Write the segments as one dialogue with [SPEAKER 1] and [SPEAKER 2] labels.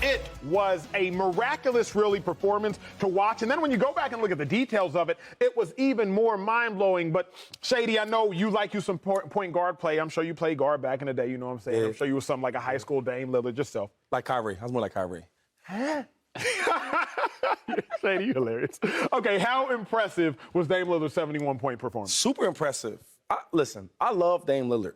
[SPEAKER 1] it was a miraculous, really, performance to watch. And then when you go back and look at the details of it, it was even more mind-blowing. But, Shady, I know you some point guard play. I'm sure you played guard back in the day, you know what I'm saying? Yeah. I'm sure you were something like a high school Dame Lillard yourself.
[SPEAKER 2] Like Kyrie. I was more like Kyrie.
[SPEAKER 1] Huh? Shady, you're hilarious. Okay, how impressive was Dame Lillard's 71-point performance?
[SPEAKER 2] Super impressive. Listen, I love Dame Lillard.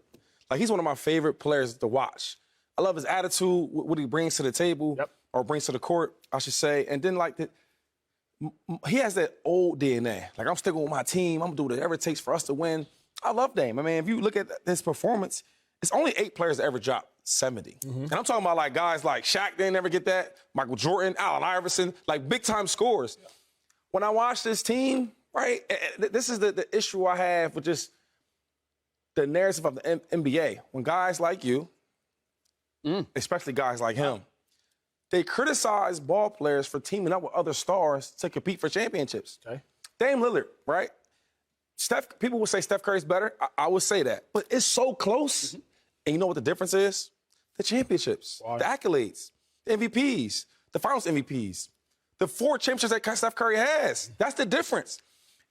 [SPEAKER 2] Like, he's one of my favorite players to watch. I love his attitude, what he brings to the table, or brings to the court, I should say. And then, like, he has that old DNA. Like, I'm sticking with my team. I'm going to do whatever it takes for us to win. I love Dame. I mean, if you look at his performance, it's only 8 players that ever dropped 70. And I'm talking about, like, guys like Shaq, they never get that. Michael Jordan, Allen Iverson, like, big-time scores. When I watch this team, right, this is the issue I have with just the narrative of the NBA. When guys like you, especially guys like him, they criticize ball players for teaming up with other stars to compete for championships. Okay. Dame Lillard, right? People would say Steph Curry's better. I would say that. But it's so close. And you know what the difference is? The championships, the accolades, the MVPs, the finals MVPs, the 4 championships that Steph Curry has. That's the difference.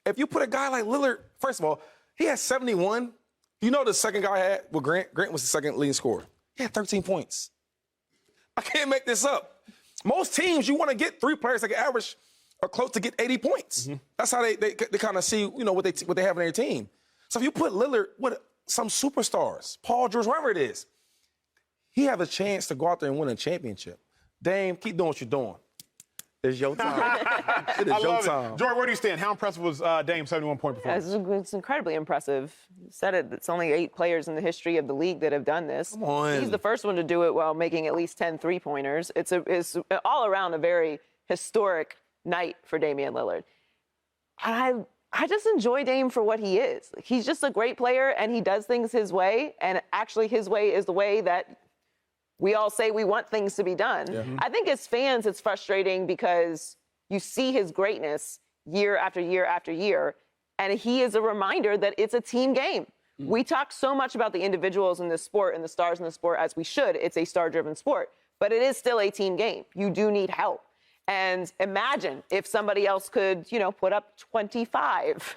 [SPEAKER 2] If you put a guy like Lillard, first of all, he has 71. You know the second guy had, well, Grant was the second leading scorer. He had 13 points. I can't make this up. Most teams, you want to get 3 players that can average or close to get 80 points. That's how they kind of see, you know, what they have in their team. So if you put Lillard with some superstars, Paul George, whoever it is, he have a chance to go out there and win a championship. Dame, keep doing what you're doing. It's your time. It is your time.
[SPEAKER 1] Jordan, where do you stand? How impressive was Dame's 71-point performance?
[SPEAKER 3] It's incredibly impressive. You said it. It's only 8 players in the history of the league that have done this.
[SPEAKER 2] Come on.
[SPEAKER 3] He's the first one to do it while making at least 10 three-pointers. It's all around a very historic night for Damian Lillard. And I just enjoy Dame for what he is. He's just a great player, and he does things his way. And actually, his way is the way that we all say we want things to be done. Yeah. I think as fans, it's frustrating because you see his greatness year after year after year, and he is a reminder that it's a team game. We talk so much about the individuals in this sport and the stars in the sport, as we should. It's a star-driven sport, but it is still a team game. You do need help. And imagine if somebody else could, you know, put up 25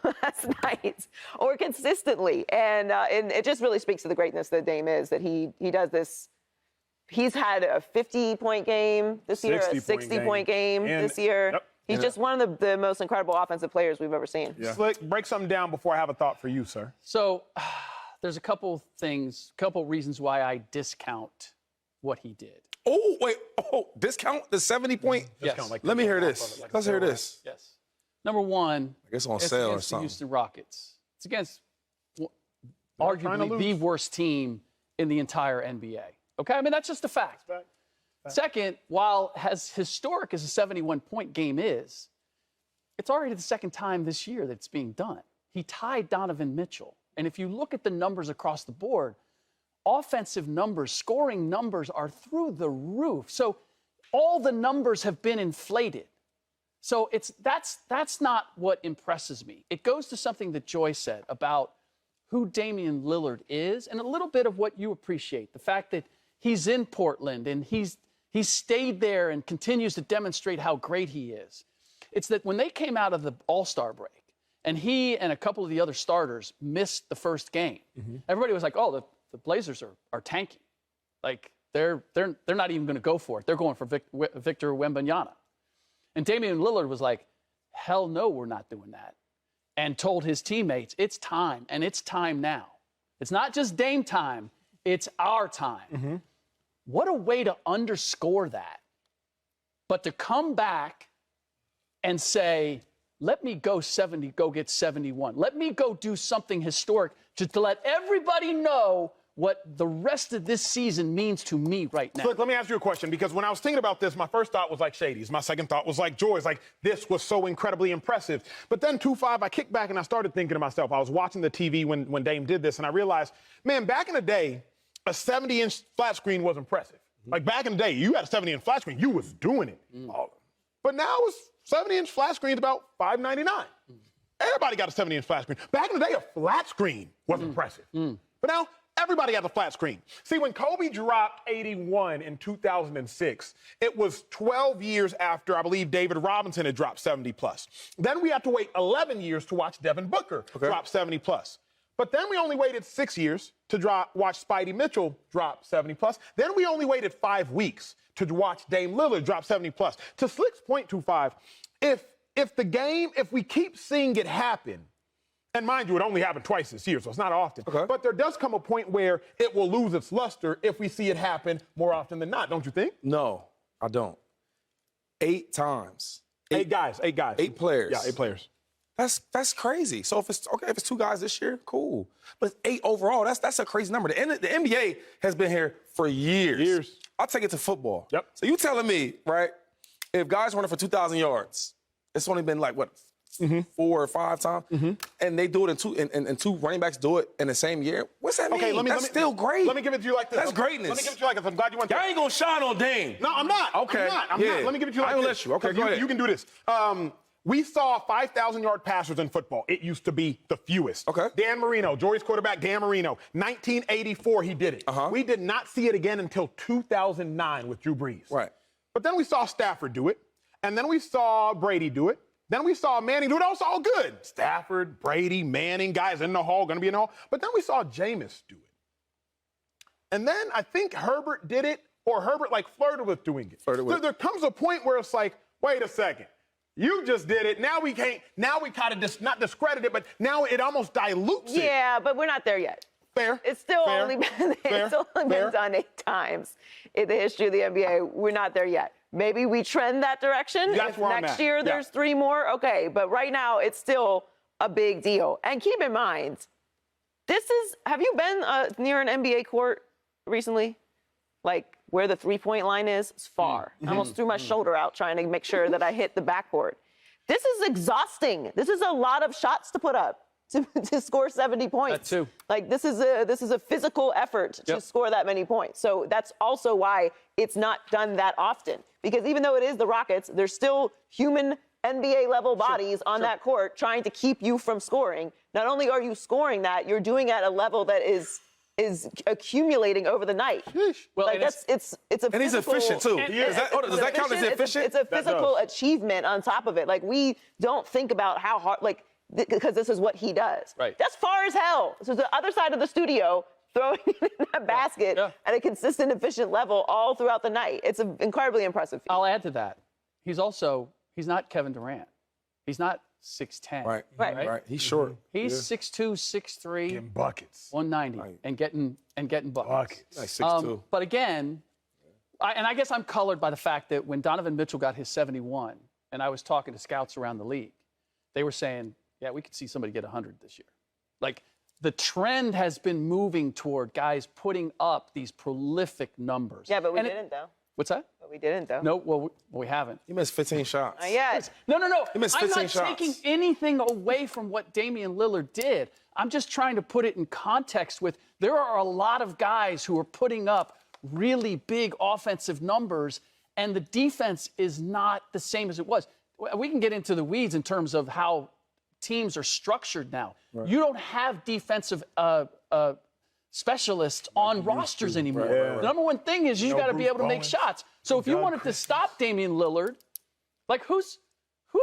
[SPEAKER 3] last night or consistently. And it just really speaks to the greatness that Dame is, that he does this. He's had a 50-point game this year, a 60-point game this year. Yep. He's just one of the most incredible offensive players we've ever seen.
[SPEAKER 1] Yeah. Slick, break something down before I have a thought for you, sir.
[SPEAKER 4] So there's a couple reasons why I discount what he did.
[SPEAKER 2] Oh, wait. Oh, discount the 70-point?
[SPEAKER 4] Yes.
[SPEAKER 2] Let me hear this. Let's hear this.
[SPEAKER 4] Yes. Number one,
[SPEAKER 2] I guess on sale or
[SPEAKER 4] against
[SPEAKER 2] something.
[SPEAKER 4] The Houston Rockets. It's against arguably the worst team in the entire NBA. Okay? I mean, that's just a fact. Second, while as historic as a 71-point game is, it's already the second time this year that it's being done. He tied Donovan Mitchell. And if you look at the numbers across the board, offensive numbers, scoring numbers are through the roof. So all the numbers have been inflated. So that's not what impresses me. It goes to something that Joy said about who Damian Lillard is and a little bit of what you appreciate. The fact that he's in Portland and he's stayed there and continues to demonstrate how great he is. It's that when they came out of the All-Star break and he and a couple of the other starters missed the first game, everybody was like, oh, the Blazers are tanking. Like, they're not even going to go for it. They're going for Victor Wembanyama. And Damian Lillard was like, hell no, we're not doing that. And told his teammates, it's time, and it's time now. It's not just Dame time, it's our time. What a way to underscore that. But to come back and say, let me go get 71. Let me go do something historic to let everybody know what the rest of this season means to me right now.
[SPEAKER 1] Look, let me ask you a question, because when I was thinking about this, my first thought was like Shady's. My second thought was like Joy's. Like, this was so incredibly impressive. But then 2-5, I kicked back and I started thinking to myself, I was watching the TV when Dame did this, and I realized, man, back in the day, a 70-inch flat screen was impressive. Like, back in the day, you had a 70-inch flat screen, you was doing it. But now it's 70-inch flat screen is about $5.99. Everybody got a 70-inch flat screen. Back in the day, a flat screen was impressive. But now, Everybody had the flat screen. See, when Kobe dropped 81 in 2006, it was 12 years after, I believe, David Robinson had dropped 70+. Then we had to wait 11 years to watch Devin Booker drop 70+. But then we only waited 6 years to watch Spidey Mitchell drop 70+. Then we only waited 5 weeks to watch Dame Lillard drop 70+. To Slick's point, 2-5, if we keep seeing it happen, and mind you, it only happened twice this year, so it's not often. But there does come a point where it will lose its luster if we see it happen more often than not, don't you think?
[SPEAKER 2] No, I don't. 8 times.
[SPEAKER 1] 8 guys.
[SPEAKER 2] 8 players.
[SPEAKER 1] Yeah, 8 players.
[SPEAKER 2] That's crazy. So if it's 2 guys this year, cool. But it's 8 overall. That's a crazy number. The NBA has been here for years. I'll take it to football.
[SPEAKER 1] Yep.
[SPEAKER 2] So you telling me, right, if guys running for 2,000 yards, it's only been like, what, 4 or 5 times? And they do it and 2 running backs do it in the same year? What's that mean? That's still great.
[SPEAKER 1] Let me give it to you like this.
[SPEAKER 2] That's greatness.
[SPEAKER 1] Let me give it to you like this. I'm glad you went there.
[SPEAKER 2] Y'all ain't gonna shine on Dame.
[SPEAKER 1] No, I'm not.
[SPEAKER 2] Okay.
[SPEAKER 1] I'm not. Let me give it to you like
[SPEAKER 2] I ain't
[SPEAKER 1] this.
[SPEAKER 2] let you. Okay, go ahead.
[SPEAKER 1] You can do this. We saw 5,000-yard passers in football. It used to be the fewest.
[SPEAKER 2] Okay.
[SPEAKER 1] Dan Marino, Georgia's quarterback, Dan Marino. 1984, he did it. We did not see it again until 2009 with Drew Brees.
[SPEAKER 2] Right.
[SPEAKER 1] But then we saw Stafford do it. And then we saw Brady do it. Then we saw Manning do it. That was all good. Stafford, Brady, Manning, guys in the hall, going to be in the hall. But then we saw Jameis do it. And then I think Herbert did it, or Herbert, flirted with doing it. There comes a point where it's like, wait a second. You just did it. Now we can't. Now we kind of not discredit it, but now it almost dilutes it.
[SPEAKER 3] Yeah, but we're not there yet.
[SPEAKER 1] Fair.
[SPEAKER 3] It's still only been done 8 times in the history of the NBA. We're not there yet. Maybe we trend that direction.
[SPEAKER 1] That's where I'm
[SPEAKER 3] next
[SPEAKER 1] at.
[SPEAKER 3] year there's 3 more. Okay, but right now it's still a big deal. And keep in mind, have you been near an NBA court recently? Like where the 3-point line is? It's far. I almost threw my shoulder out trying to make sure that I hit the backboard. This is exhausting. This is a lot of shots to put up to score 70 points.
[SPEAKER 4] That too.
[SPEAKER 3] Like this is a physical effort to score that many points. So that's also why it's not done that often. Because even though it is the Rockets, there's still human NBA level bodies on that court trying to keep you from scoring. Not only are you scoring that, you're doing it at a level that is accumulating over the night.
[SPEAKER 4] Well,
[SPEAKER 3] like it's a
[SPEAKER 2] and he's efficient too. Does that count as efficient?
[SPEAKER 3] It's a physical achievement on top of it. Like we don't think about how hard, because this is what he does.
[SPEAKER 4] Right.
[SPEAKER 3] That's far as hell. So the other side of the studio throwing it in a basket at a consistent, efficient level all throughout the night. It's an incredibly impressive feat.
[SPEAKER 4] I'll add to that. He's not Kevin Durant. He's not 6'10".
[SPEAKER 2] Right. He's short.
[SPEAKER 4] He's 6'2", 6'3",
[SPEAKER 1] Getting buckets.
[SPEAKER 4] 190, and getting buckets.
[SPEAKER 2] Like 6'2".
[SPEAKER 4] But again, I guess I'm colored by the fact that when Donovan Mitchell got his 71, and I was talking to scouts around the league, they were saying, yeah, we could see somebody get 100 this year. Like, the trend has been moving toward guys putting up these prolific numbers.
[SPEAKER 3] Yeah, but we didn't, though.
[SPEAKER 4] What's that?
[SPEAKER 3] But we didn't, though.
[SPEAKER 4] No, well, we haven't.
[SPEAKER 2] He missed 15 shots.
[SPEAKER 3] Not yet.
[SPEAKER 4] No.
[SPEAKER 2] He missed
[SPEAKER 4] I'm
[SPEAKER 2] 15
[SPEAKER 4] not
[SPEAKER 2] shots.
[SPEAKER 4] taking anything away from what Damian Lillard did. I'm just trying to put it in context with there are a lot of guys who are putting up really big offensive numbers, and the defense is not the same as it was. We can get into the weeds in terms of how teams are structured now. Right. You don't have defensive specialists on rosters anymore.
[SPEAKER 2] Right.
[SPEAKER 4] The number one thing is you got to be able to make shots. So if you wanted to stop Damian Lillard, who's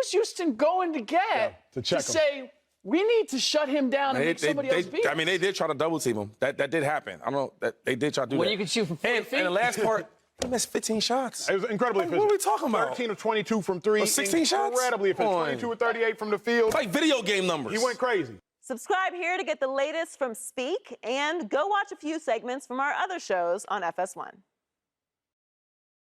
[SPEAKER 4] Houston going to get to say, we need to shut him down and make somebody else beat us?
[SPEAKER 2] I mean, they did try to double team him. That did happen. I don't know. That they did try to do that.
[SPEAKER 4] Well, you can shoot from 40 feet.
[SPEAKER 2] And the last part, he missed 15 shots.
[SPEAKER 1] It was incredibly efficient.
[SPEAKER 2] What are we talking about?
[SPEAKER 1] 13 of 22 from 3.
[SPEAKER 2] 16 shots?
[SPEAKER 1] Incredibly efficient. 22 of 38 from the field.
[SPEAKER 2] It's like video game numbers.
[SPEAKER 1] He went crazy.
[SPEAKER 3] Subscribe here to get the latest from Speak, and go watch a few segments from our other shows on FS1.